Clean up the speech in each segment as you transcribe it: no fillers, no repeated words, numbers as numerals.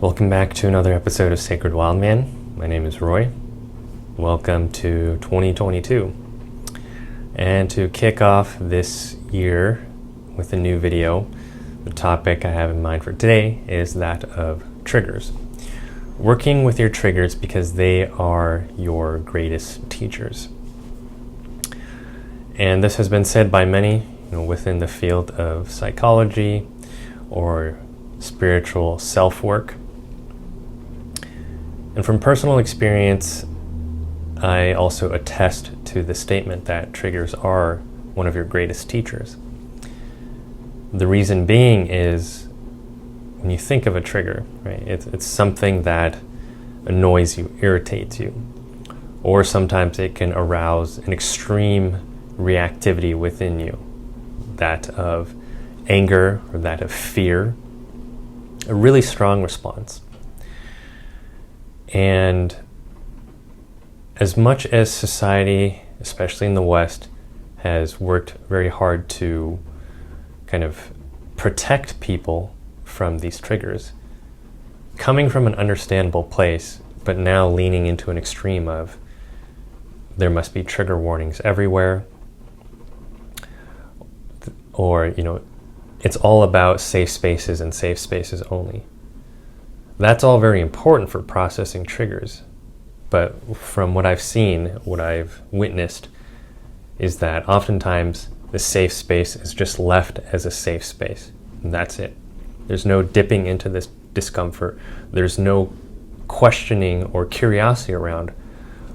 Welcome back to another episode of Sacred Wildman. My name is Roy. Welcome to 2022. And to kick off this year with a new video, the topic I have in mind for today is that of triggers. Working with your triggers because they are your greatest teachers. And this has been said by many, within the field of psychology or spiritual self-work. And from personal experience, I also attest to the statement that triggers are one of your greatest teachers. The reason being is when you think of a trigger, right, it's something that annoys you, irritates you, or sometimes it can arouse an extreme reactivity within you, that of anger or that of fear, a really strong response. And as much as society, especially in the West, has worked very hard to kind of protect people from these triggers, coming from an understandable place, but now leaning into an extreme of there must be trigger warnings everywhere, or, it's all about safe spaces and safe spaces only. That's all very important for processing triggers. But from what I've seen, what I've witnessed, is that oftentimes the safe space is just left as a safe space. And that's it. There's no dipping into this discomfort. There's no questioning or curiosity around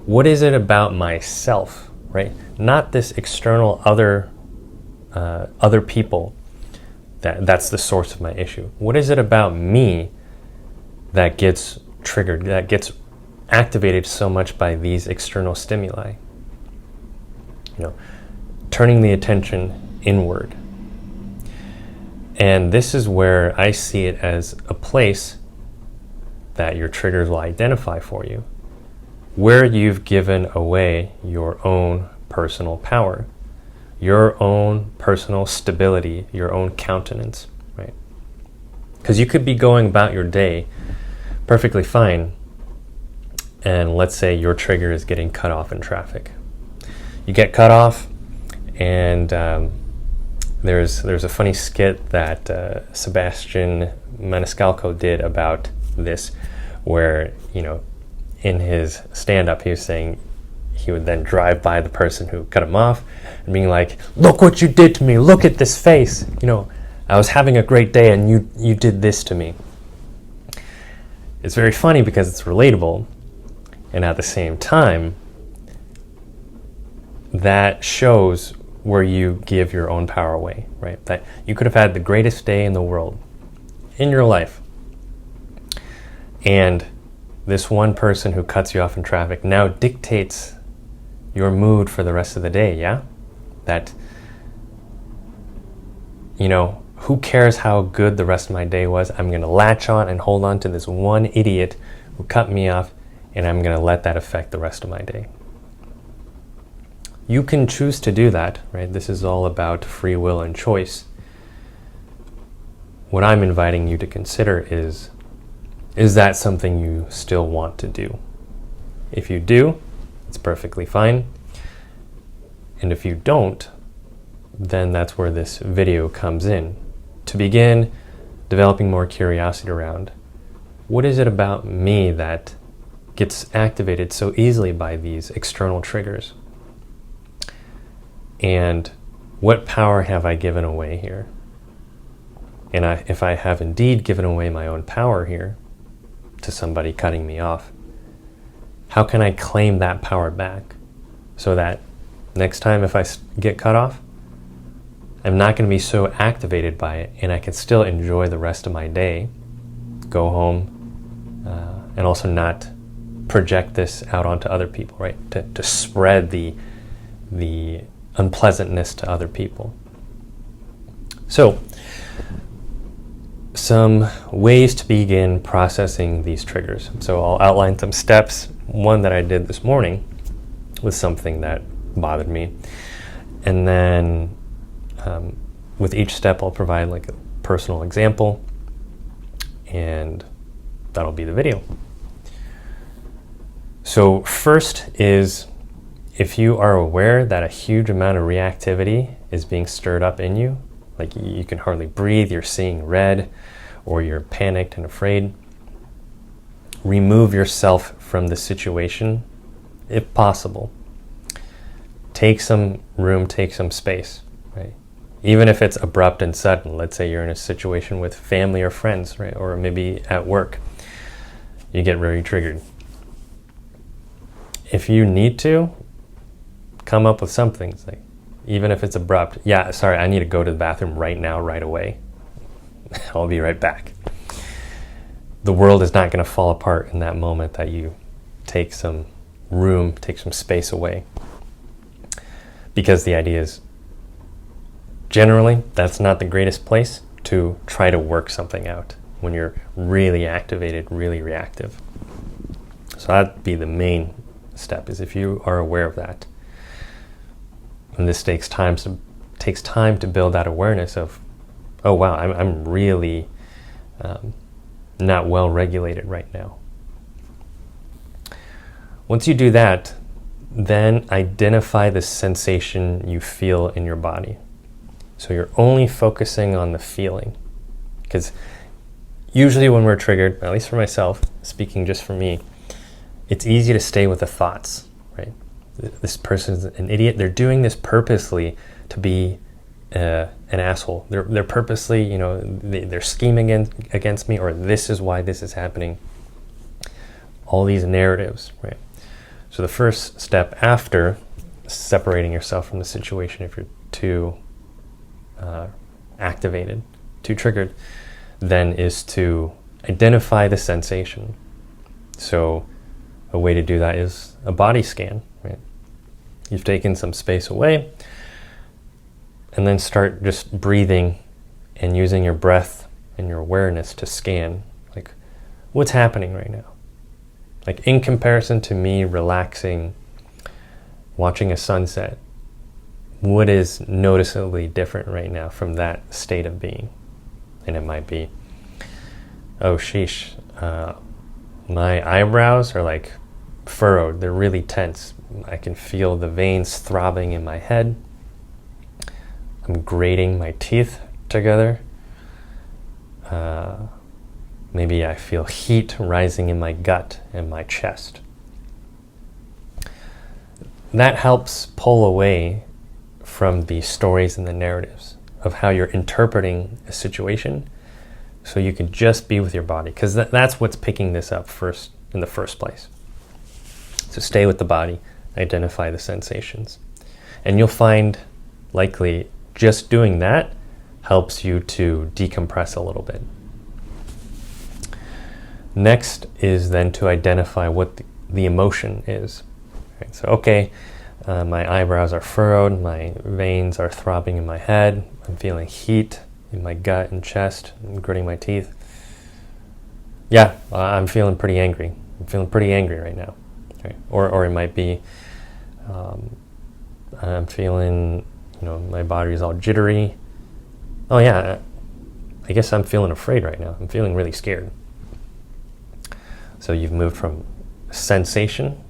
what is it about myself, right? Not this external other people that's the source of my issue. What is it about me that gets triggered, that gets activated so much by these external stimuli? Turning the attention inward. And this is where I see it as a place that your triggers will identify for you, where you've given away your own personal power, your own personal stability, your own countenance, right? Because you could be going about your day perfectly fine, and let's say your trigger is getting cut off in traffic. You get cut off, and there's a funny skit that Sebastian Maniscalco did about this, where in his stand-up he was saying he would then drive by the person who cut him off and being like, "Look what you did to me! Look at this face! I was having a great day and you did this to me." It's very funny because it's relatable, and at the same time, that shows where you give your own power away, right? That you could have had the greatest day in the world, in your life, and this one person who cuts you off in traffic now dictates your mood for the rest of the day, yeah? That, who cares how good the rest of my day was? I'm going to latch on and hold on to this one idiot who cut me off, and I'm going to let that affect the rest of my day. You can choose to do that, right? This is all about free will and choice. What I'm inviting you to consider is that something you still want to do? If you do, it's perfectly fine. And if you don't, then that's where this video comes in. To begin developing more curiosity around, what is it about me that gets activated so easily by these external triggers? And what power have I given away here? And if I have indeed given away my own power here to somebody cutting me off, how can I claim that power back so that next time if I get cut off, I'm not going to be so activated by it, and I can still enjoy the rest of my day, go home, and also not project this out onto other people, right? To spread the unpleasantness to other people. So, some ways to begin processing these triggers. So I'll outline some steps. One that I did this morning was something that bothered me. And then with each step I'll provide like a personal example and that'll be the video. So first is, if you are aware that a huge amount of reactivity is being stirred up in you, like you can hardly breathe, you're seeing red, or you're panicked and afraid, remove yourself from the situation if possible. Take some room, take some space, right? Even if it's abrupt and sudden. Let's say you're in a situation with family or friends, right? Or maybe at work, you get very triggered. If you need to, come up with something. It's like, even if it's abrupt, yeah, sorry, I need to go to the bathroom right now, right away. I'll be right back. The world is not going to fall apart in that moment that you take some room, take some space away. Because the idea is, generally, that's not the greatest place to try to work something out when you're really activated, really reactive. So that'd be the main step, is if you are aware of that. And this takes time to build that awareness of, oh wow, I'm really not well regulated right now. Once you do that, then identify the sensation you feel in your body. So you're only focusing on the feeling. Because usually when we're triggered, at least for myself, speaking just for me, it's easy to stay with the thoughts, right? This person's an idiot. They're doing this purposely to be an asshole. They're purposely, they're scheming against me, or this is why this is happening. All these narratives, right? So the first step after separating yourself from the situation, if you're too activated, too triggered, then is to identify the sensation. So a way to do that is a body scan, right? You've taken some space away, and then start just breathing and using your breath and your awareness to scan, like, what's happening right now? Like, in comparison to me relaxing, watching a sunset, what is noticeably different right now from that state of being? And it might be, oh sheesh, my eyebrows are like furrowed, they're really tense. I can feel the veins throbbing in my head. I'm grating my teeth together. Maybe I feel heat rising in my gut and my chest. That helps pull away from the stories and the narratives of how you're interpreting a situation, so you can just be with your body, because that's what's picking this up first in the first place. So stay with the body, identify the sensations. And you'll find likely just doing that helps you to decompress a little bit. Next is then to identify what the emotion is. Right, so okay, my eyebrows are furrowed, my veins are throbbing in my head, I'm feeling heat in my gut and chest, I'm gritting my teeth. Yeah, I'm feeling pretty angry. I'm feeling pretty angry right now. Okay. Or it might be, I'm feeling, my body is all jittery. Oh yeah, I guess I'm feeling afraid right now. I'm feeling really scared. So you've moved from sensation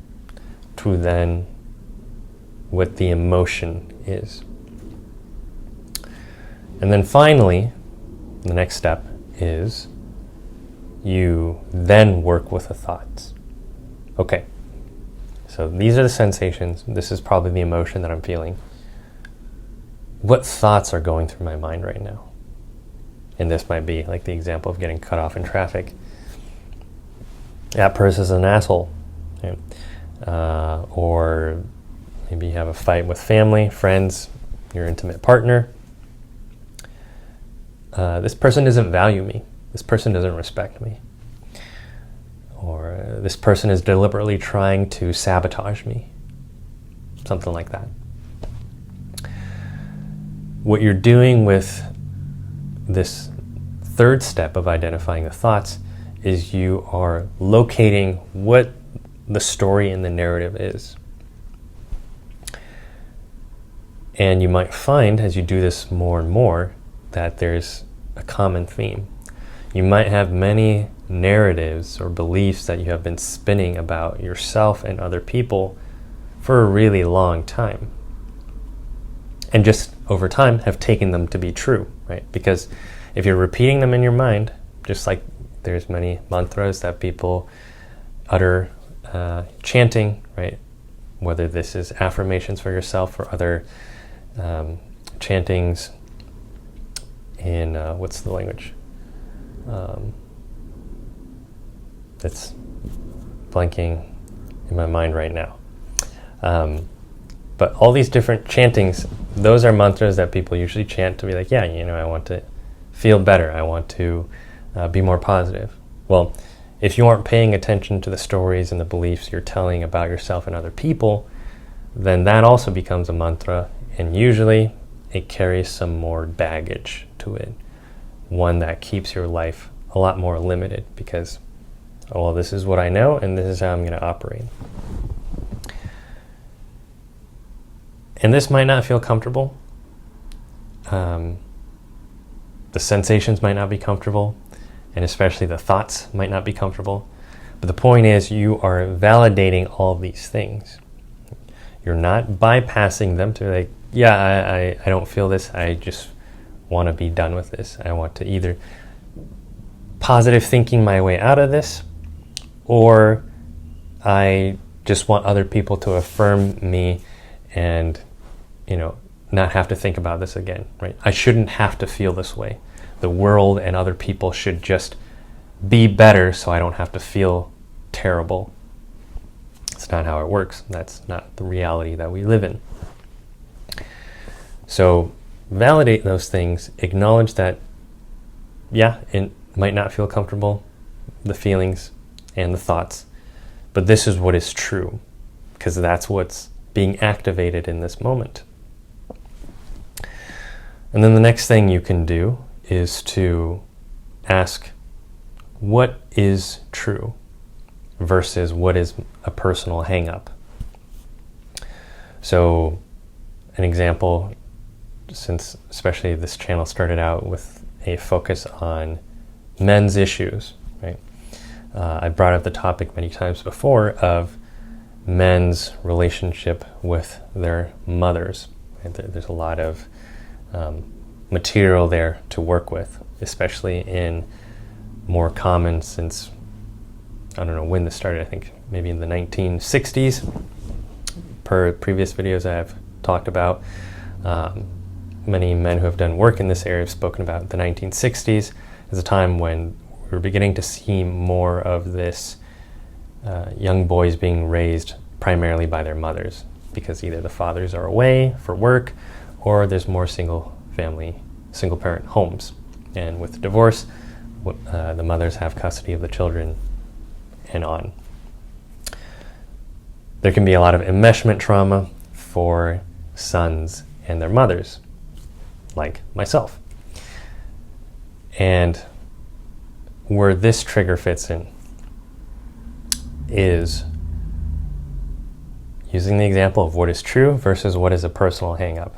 to then what the emotion is. And then finally, the next step is you then work with the thoughts. Okay, so these are the sensations. This is probably the emotion that I'm feeling. What thoughts are going through my mind right now? And this might be like the example of getting cut off in traffic. That person's an asshole. Okay? Or maybe you have a fight with family, friends, your intimate partner. This person doesn't value me. This person doesn't respect me. Or this person is deliberately trying to sabotage me. Something like that. What you're doing with this third step of identifying the thoughts is you are locating what the story in the narrative is. And you might find, as you do this more and more, that there's a common theme. You might have many narratives or beliefs that you have been spinning about yourself and other people for a really long time. And just over time have taken them to be true, right? Because if you're repeating them in your mind, just like there's many mantras that people utter chanting, right? Whether this is affirmations for yourself or other chantings in, what's the language? It's blanking in my mind right now. But all these different chantings, those are mantras that people usually chant to be like, yeah, I want to feel better. I want to be more positive. Well, if you aren't paying attention to the stories and the beliefs you're telling about yourself and other people, then that also becomes a mantra, and usually it carries some more baggage to it. One that keeps your life a lot more limited because, well, this is what I know and this is how I'm going to operate. And this might not feel comfortable. The sensations might not be comfortable, and especially the thoughts might not be comfortable. But the point is, you are validating all of these things. You're not bypassing them to like, yeah, I don't feel this. I just want to be done with this. I want to either positive thinking my way out of this, or I just want other people to affirm me and, not have to think about this again, right? I shouldn't have to feel this way. The world and other people should just be better so I don't have to feel terrible. It's not how it works. That's not the reality that we live in. So validate those things. Acknowledge that, yeah, it might not feel comfortable, the feelings and the thoughts, but this is what is true, because that's what's being activated in this moment. And then the next thing you can do is to ask, what is true versus what is a personal hang-up? So an example, since especially this channel started out with a focus on men's issues, right? I brought up the topic many times before of men's relationship with their mothers. Right? There's a lot of material there to work with, especially in more common since, I don't know when this started, I think maybe in the 1960s, per previous videos I've talked about. Many men who have done work in this area have spoken about the 1960s as a time when we were beginning to see more of this young boys being raised primarily by their mothers, because either the fathers are away for work or there's more single parent homes. And with divorce, the mothers have custody of the children and on. There can be a lot of enmeshment trauma for sons and their mothers, like myself. And where this trigger fits in is using the example of what is true versus what is a personal hang-up.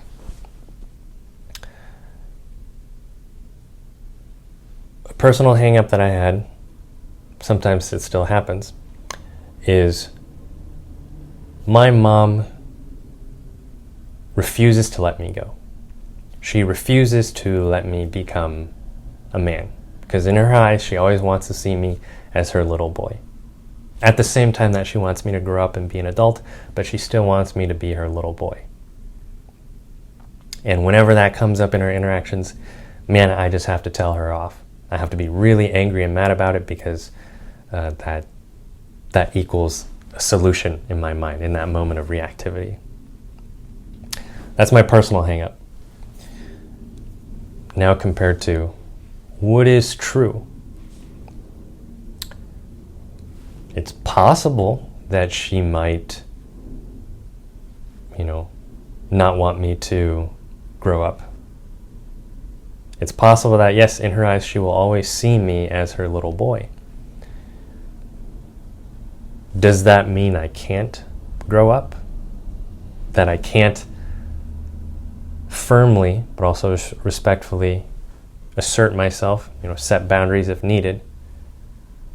A personal hang-up that I had, sometimes it still happens, is my mom refuses to let me go. She refuses to let me become a man, because in her eyes she always wants to see me as her little boy. At the same time that she wants me to grow up and be an adult, but she still wants me to be her little boy. And whenever that comes up in our interactions, man, I just have to tell her off. I have to be really angry and mad about it, because that equals a solution in my mind in that moment of reactivity. That's my personal hang-up. Now compared to what is true. It's possible that she might, not want me to grow up. It's possible that, yes, in her eyes, she will always see me as her little boy. Does that mean I can't grow up? That I can't firmly, but also respectfully assert myself, set boundaries if needed,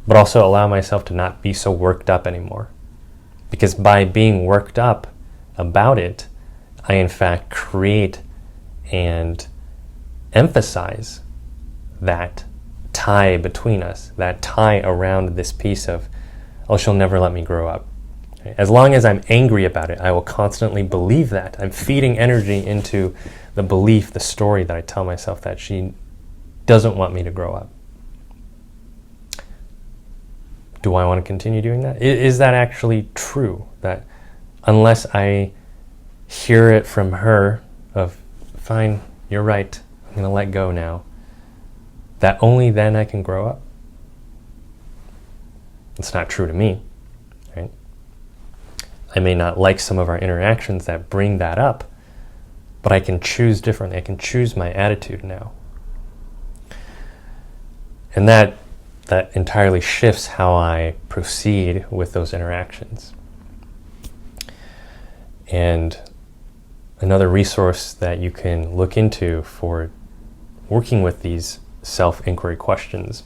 but also allow myself to not be so worked up anymore. Because by being worked up about it, I in fact create and emphasize that tie between us, that tie around this piece of, oh, she'll never let me grow up. As long as I'm angry about it, I will constantly believe that. I'm feeding energy into the belief, the story that I tell myself that she doesn't want me to grow up. Do I want to continue doing that? Is that actually true? That unless I hear it from her of, fine, you're right, I'm going to let go now, that only then I can grow up? It's not true to me, right? I may not like some of our interactions that bring that up, but I can choose differently. I can choose my attitude now. And that entirely shifts how I proceed with those interactions. And another resource that you can look into for working with these self-inquiry questions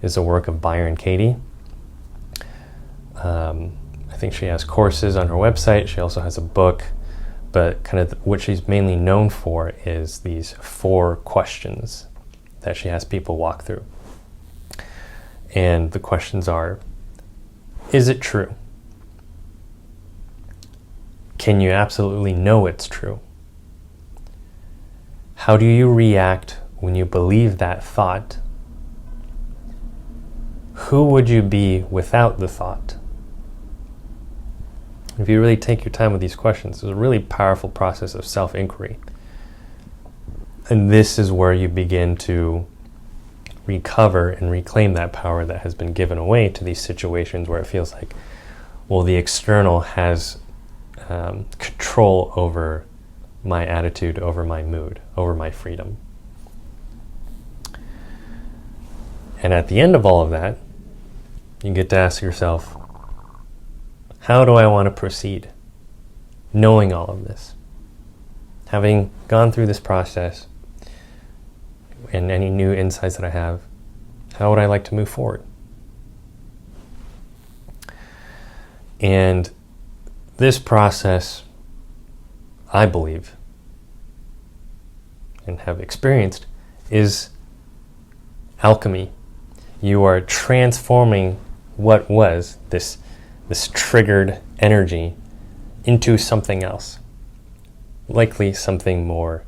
is the work of Byron Katie. I think she has courses on her website. She also has a book, but kind of what she's mainly known for is these 4 questions that she has people walk through. And the questions are, is it true? Can you absolutely know it's true? How do you react when you believe that thought? Who would you be without the thought? If you really take your time with these questions, it's a really powerful process of self-inquiry. And this is where you begin to recover and reclaim that power that has been given away to these situations where it feels like, well, the external has control over my attitude, over my mood, over my freedom. And at the end of all of that, you get to ask yourself, how do I want to proceed? Knowing all of this, having gone through this process and any new insights that I have, how would I like to move forward? And this process, I believe, and have experienced, is alchemy. You are transforming what was this triggered energy into something else, likely something more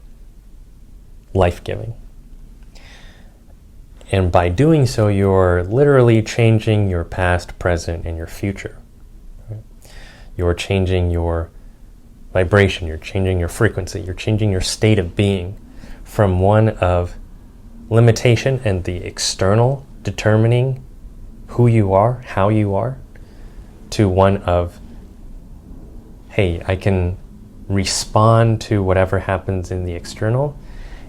life-giving. And by doing so, you're literally changing your past, present, and your future. Right? You're changing your vibration, you're changing your frequency, you're changing your state of being from one of limitation and the external determining who you are, how you are, to one of, hey, I can respond to whatever happens in the external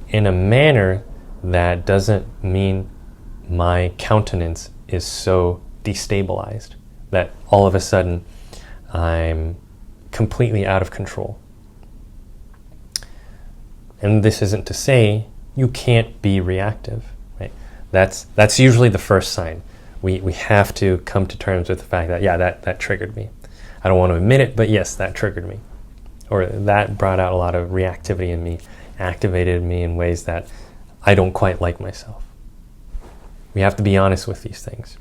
in a manner that doesn't mean my countenance is so destabilized that all of a sudden I'm completely out of control. And this isn't to say you can't be reactive, right? That's usually the first sign. We have to come to terms with the fact that, yeah, that triggered me. I don't want to admit it, but yes, that triggered me. Or that brought out a lot of reactivity in me, activated me in ways that I don't quite like myself. We have to be honest with these things.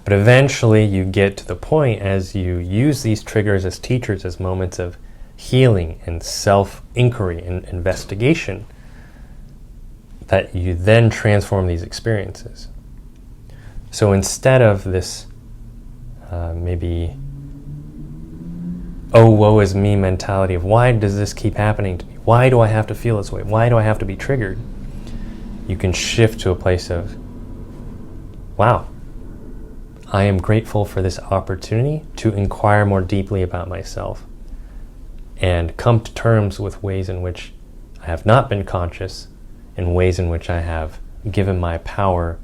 But eventually you get to the point as you use these triggers as teachers, as moments of healing and self-inquiry and investigation, that you then transform these experiences. So instead of this maybe, oh, woe is me mentality of why does this keep happening to me? Why do I have to feel this way? Why do I have to be triggered? You can shift to a place of, wow, I am grateful for this opportunity to inquire more deeply about myself and come to terms with ways in which I have not been conscious, and ways in which I have given my power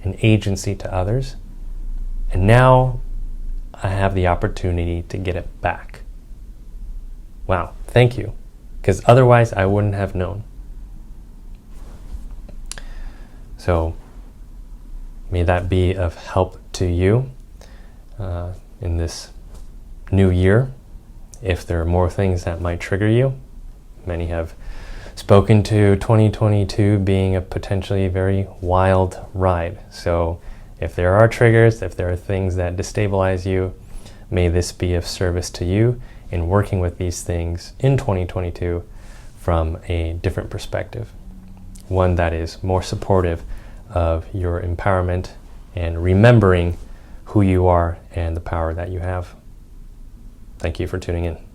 and agency to others. And now I have the opportunity to get it back. Wow, thank you. Because otherwise I wouldn't have known. So may that be of help to you in this new year. If there are more things that might trigger you, many have spoken to 2022 being a potentially very wild ride. So if there are triggers, if there are things that destabilize you, may this be of service to you in working with these things in 2022 from a different perspective. One that is more supportive of your empowerment and remembering who you are and the power that you have. Thank you for tuning in.